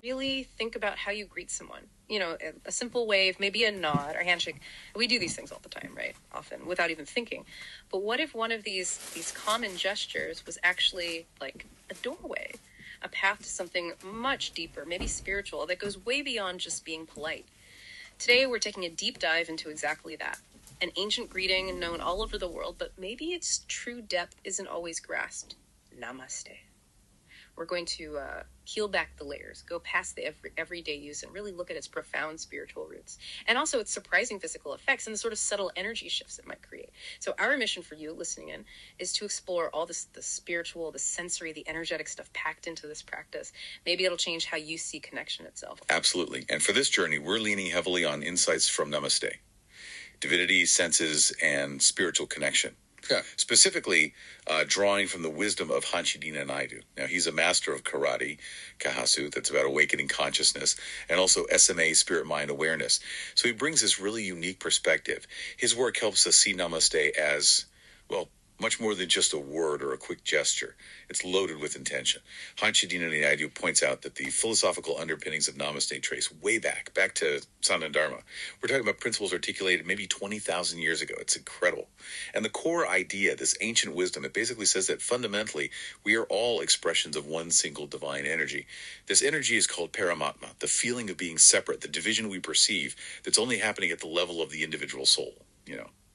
really think about how you greet someone. You know, a simple wave, maybe a nod or handshake. We do these things all the time, right? Often, without even thinking. But what if one of these common gestures was actually like a doorway, a path to something much deeper, maybe spiritual, that goes way beyond just being polite? Today, we're taking a deep dive into exactly that. An ancient greeting known all over the world, but maybe its true depth isn't always grasped. Namaste. We're going to peel back the layers, go past the everyday use, and really look at its profound spiritual roots, and also its surprising physical effects and the sort of subtle energy shifts it might create. So our mission for you listening in is to explore all this, the spiritual, the sensory, the energetic stuff packed into this practice. Maybe it'll change how you see connection itself. Absolutely. And for this journey, we're leaning heavily on insights from Namaste, divinity, senses, and spiritual connection. Yeah. Specifically, drawing from the wisdom of Hanshi Deena Naidu. Now, he's a master of karate, keihatsu, that's about awakening consciousness, and also SMA, spirit-mind awareness. So he brings this really unique perspective. His work helps us see Namaste as, well, much more than just a word or a quick gesture. It's loaded with intention. Hanshi Deena Naidu points out that the philosophical underpinnings of Namaste trace way back to Sanathan Dharma. We're talking about principles articulated maybe 20,000 years ago. It's incredible. And the core idea, this ancient wisdom, it basically says that fundamentally, we are all expressions of one single divine energy. This energy is called paramatma, the feeling of being separate, the division we perceive that's only happening at the level of the individual soul,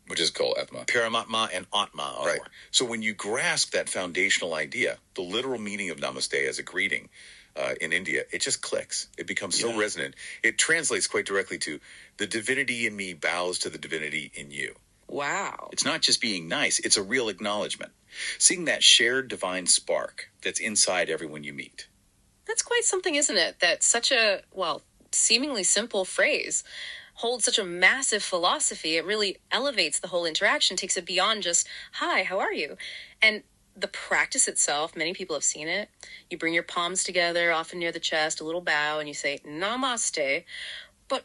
which is called atma. Paramatma and atma. Right. So when you grasp that foundational idea, the literal meaning of Namaste as a greeting in India, it just clicks. It becomes so resonant. It translates quite directly to the divinity in me bows to the divinity in you. Wow. It's not just being nice. It's a real acknowledgement. Seeing that shared divine spark that's inside everyone you meet. That's quite something, isn't it? That such a, seemingly simple phrase holds such a massive philosophy. It really elevates the whole interaction, takes it beyond just, hi, how are you? And the practice itself, many people have seen it. You bring your palms together, often near the chest, a little bow, and you say, Namaste. But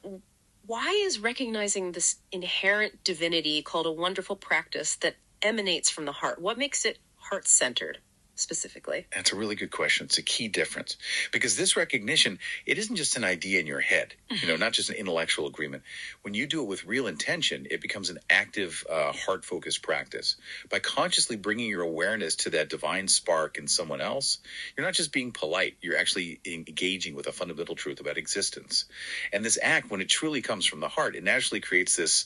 why is recognizing this inherent divinity called a wonderful practice that emanates from the heart? What makes it heart-centered? Specifically? That's a really good question. It's a key difference because this recognition, it isn't just an idea in your head, not just an intellectual agreement. When you do it with real intention, it becomes an active, heart-focused practice. By consciously bringing your awareness to that divine spark in someone else, you're not just being polite, you're actually engaging with a fundamental truth about existence. And this act, when it truly comes from the heart, it naturally creates this,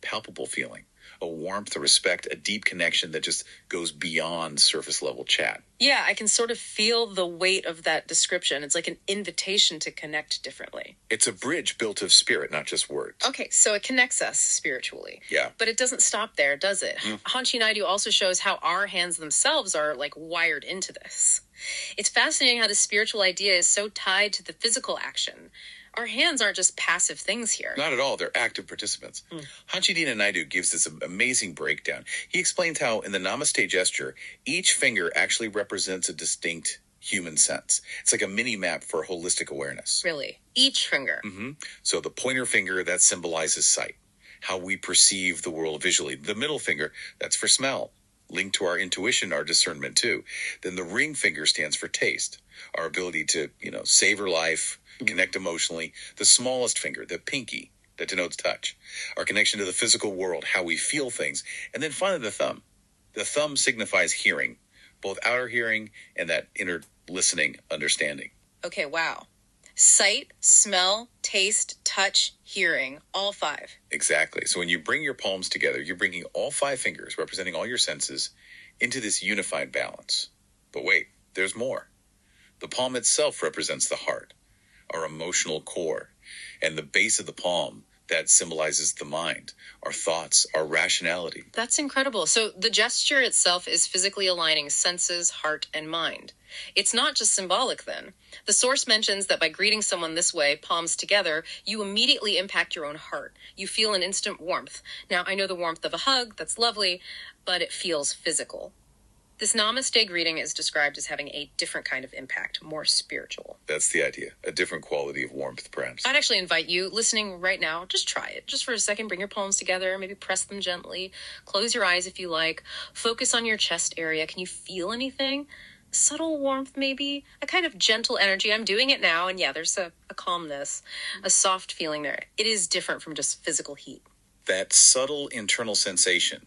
palpable feeling. A warmth, a respect, a deep connection that just goes beyond surface level chat. Yeah, I can sort of feel the weight of that description. It's like an invitation to connect differently. It's a bridge built of spirit, not just words. Okay, so it connects us spiritually. Yeah. But it doesn't stop there, does it? Hanshi Naidu also shows how our hands themselves are like wired into this. It's fascinating how the spiritual idea is so tied to the physical action. Our hands aren't just passive things here. Not at all. They're active participants. Hanshi Deena Naidu gives this amazing breakdown. He explains how in the Namaste gesture, each finger actually represents a distinct human sense. It's like a mini map for holistic awareness. Really? Each finger? So the pointer finger, that symbolizes sight, how we perceive the world visually. The middle finger, that's for smell, linked to our intuition, our discernment too. Then the ring finger stands for taste, our ability to, savor life, connect emotionally. The smallest finger, the pinky, that denotes touch. Our connection to the physical world, how we feel things. And then finally the thumb. The thumb signifies hearing, both outer hearing and that inner listening, understanding. Okay, wow. Sight, smell, taste, touch, hearing, all five. Exactly. So when you bring your palms together, you're bringing all five fingers, representing all your senses, into this unified balance. But wait, there's more. The palm itself represents the heart, our emotional core, and the base of the palm, that symbolizes the mind, our thoughts, our rationality. That's incredible. So the gesture itself is physically aligning senses, heart, and mind. It's not just symbolic then. The source mentions that by greeting someone this way, palms together, you immediately impact your own heart. You feel an instant warmth. Now, I know the warmth of a hug, that's lovely, but it feels physical. This Namaste greeting is described as having a different kind of impact, more spiritual. That's the idea. A different quality of warmth, perhaps. I'd actually invite you, listening right now, just try it. Just for a second, bring your palms together, maybe press them gently. Close your eyes if you like. Focus on your chest area. Can you feel anything? subtle warmth, maybe a kind of gentle energy. I'm doing it now, and yeah, there's a calmness, a soft feeling there. It is different from just physical heat. That subtle internal sensation.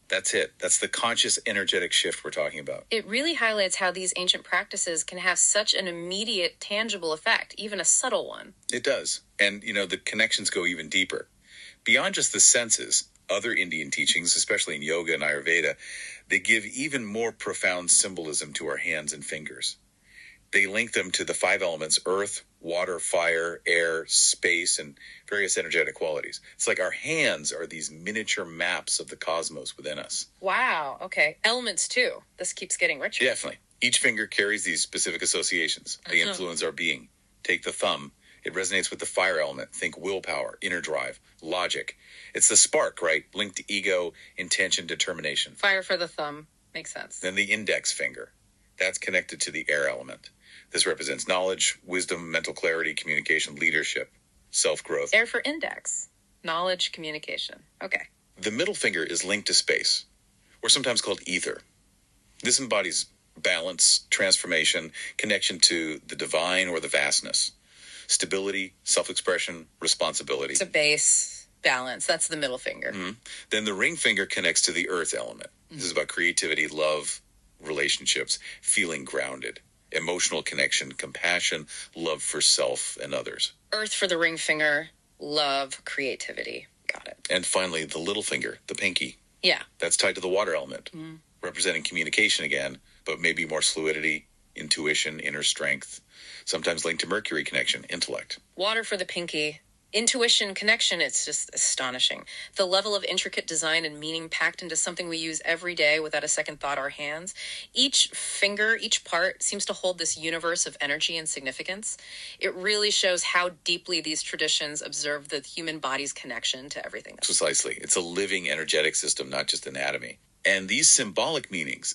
That's it. That's the conscious energetic shift we're talking about. It really highlights how these ancient practices can have such an immediate, tangible effect, even a subtle one. It does. And, the connections go even deeper. Beyond just the senses, other Indian teachings, especially in yoga and Ayurveda, they give even more profound symbolism to our hands and fingers. They link them to the 5 elements: earth, water, fire, air, space, and various energetic qualities. It's like our hands are these miniature maps of the cosmos within us. Wow. Okay. Elements too. This keeps getting richer. Definitely. Each finger carries these specific associations. They influence our being. Take the thumb. It resonates with the fire element. Think willpower, inner drive, logic. It's the spark, right? Linked to ego, intention, determination. Fire for the thumb. Makes sense. Then the index finger. That's connected to the air element. This represents knowledge, wisdom, mental clarity, communication, leadership, self-growth. Air for index. Knowledge, communication. Okay. The middle finger is linked to space, or sometimes called ether. This embodies balance, transformation, connection to the divine or the vastness, stability, self-expression, responsibility. It's a base, balance. That's the middle finger. Mm-hmm. Then the ring finger connects to the earth element. This is about creativity, love, relationships, feeling grounded, emotional connection, compassion, love for self and others. Earth for the ring finger, love, creativity. Got it. And finally, the little finger, the pinky. Yeah. That's tied to the water element, representing communication again, but maybe more fluidity, intuition, inner strength, sometimes linked to Mercury connection, intellect. Water for the pinky. Intuition, connection, it's just astonishing. The level of intricate design and meaning packed into something we use every day without a second thought, our hands. Each finger, each part seems to hold this universe of energy and significance. It really shows how deeply these traditions observe the human body's connection to everything. Precisely. It's a living energetic system, not just anatomy. And these symbolic meanings,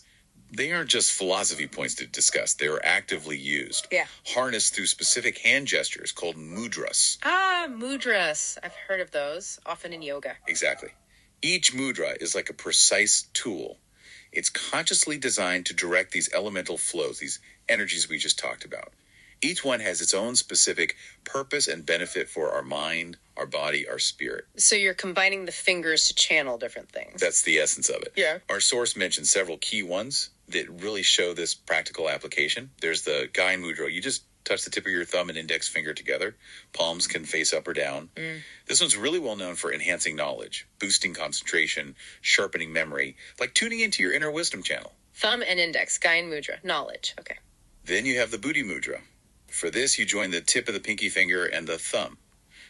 they aren't just philosophy points to discuss. They are actively used. Yeah. Harnessed through specific hand gestures called mudras. Ah, mudras. I've heard of those, often in yoga. Exactly. Each mudra is like a precise tool. It's consciously designed to direct these elemental flows, these energies we just talked about. Each one has its own specific purpose and benefit for our mind, our body, our spirit. So you're combining the fingers to channel different things. That's the essence of it. Yeah. Our source mentions several key ones that really show this practical application. There's the Gain Mudra. You just touch the tip of your thumb and index finger together. Palms can face up or down. This one's really well known for enhancing knowledge, boosting concentration, sharpening memory, like tuning into your inner wisdom channel. Thumb and index, Gain Mudra, knowledge. Okay. Then you have the Buddhi Mudra. For this, you join the tip of the pinky finger and the thumb.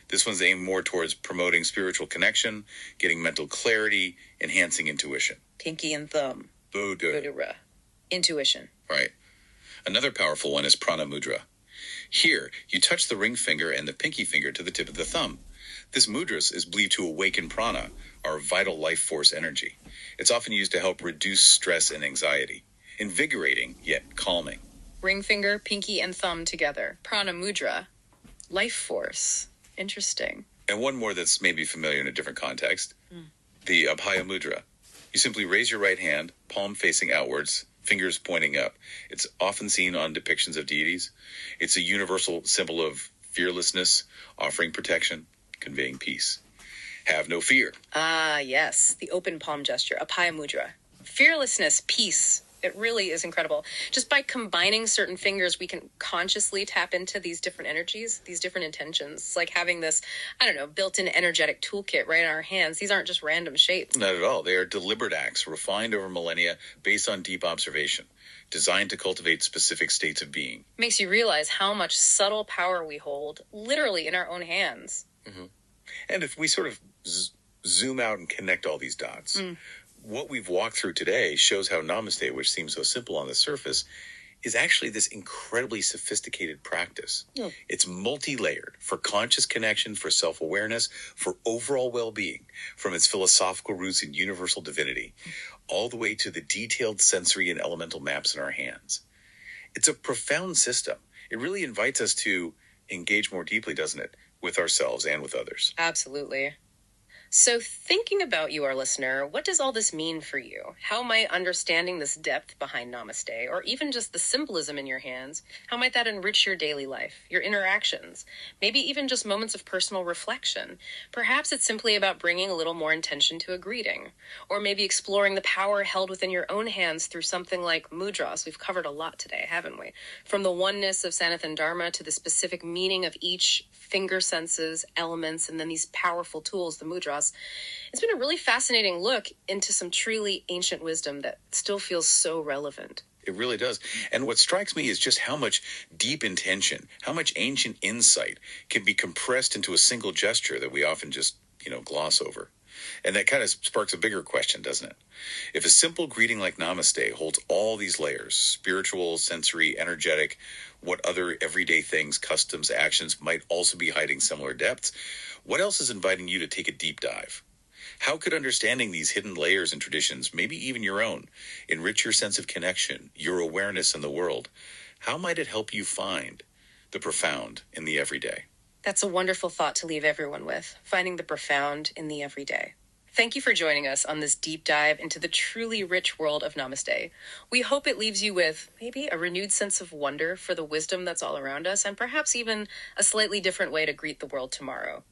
This one's aimed more towards promoting spiritual connection, getting mental clarity, enhancing intuition. Pinky and thumb. Buddha. Intuition. Right. Another powerful one is Prana Mudra. Here, you touch the ring finger and the pinky finger to the tip of the thumb. This mudra is believed to awaken prana, our vital life force energy. It's often used to help reduce stress and anxiety, invigorating yet calming. Ring finger, pinky, and thumb together. Prana Mudra. Life force. Interesting. And one more that's maybe familiar in a different context. The Abhaya Mudra. You simply raise your right hand, palm facing outwards, fingers pointing up. It's often seen on depictions of deities. It's a universal symbol of fearlessness, offering protection, conveying peace. Have no fear. Ah, yes. The open palm gesture. Abhaya Mudra. Fearlessness, peace. It really is incredible. Just by combining certain fingers, we can consciously tap into these different energies, these different intentions. It's like having this, built-in energetic toolkit right in our hands. These aren't just random shapes. Not at all. They are deliberate acts, refined over millennia, based on deep observation, designed to cultivate specific states of being. Makes you realize how much subtle power we hold, literally in our own hands. Mm-hmm. And if we sort of zoom out and connect all these dots, what we've walked through today shows how Namaste, which seems so simple on the surface, is actually this incredibly sophisticated practice. Yeah. It's multi-layered for conscious connection, for self-awareness, for overall well-being, from its philosophical roots in universal divinity, all the way to the detailed sensory and elemental maps in our hands. It's a profound system. It really invites us to engage more deeply, doesn't it, with ourselves and with others. Absolutely. So, thinking about you, our listener, what does all this mean for you? How might understanding this depth behind Namaste, or even just the symbolism in your hands, how might that enrich your daily life, your interactions, maybe even just moments of personal reflection? Perhaps it's simply about bringing a little more intention to a greeting, or maybe exploring the power held within your own hands through something like mudras. We've covered a lot today, haven't we? From the oneness of Sanathan Dharma to the specific meaning of each finger senses, elements, and then these powerful tools, the mudras. It's been a really fascinating look into some truly ancient wisdom that still feels so relevant. It really does. And what strikes me is just how much deep intention, how much ancient insight can be compressed into a single gesture that we often just, gloss over. And that kind of sparks a bigger question, doesn't it? If a simple greeting like Namaste holds all these layers, spiritual, sensory, energetic, what other everyday things, customs, actions might also be hiding similar depths, what else is inviting you to take a deep dive? How could understanding these hidden layers and traditions, maybe even your own, enrich your sense of connection, your awareness in the world? How might it help you find the profound in the everyday? That's a wonderful thought to leave everyone with, finding the profound in the everyday. Thank you for joining us on this deep dive into the truly rich world of Namaste. We hope it leaves you with maybe a renewed sense of wonder for the wisdom that's all around us, and perhaps even a slightly different way to greet the world tomorrow.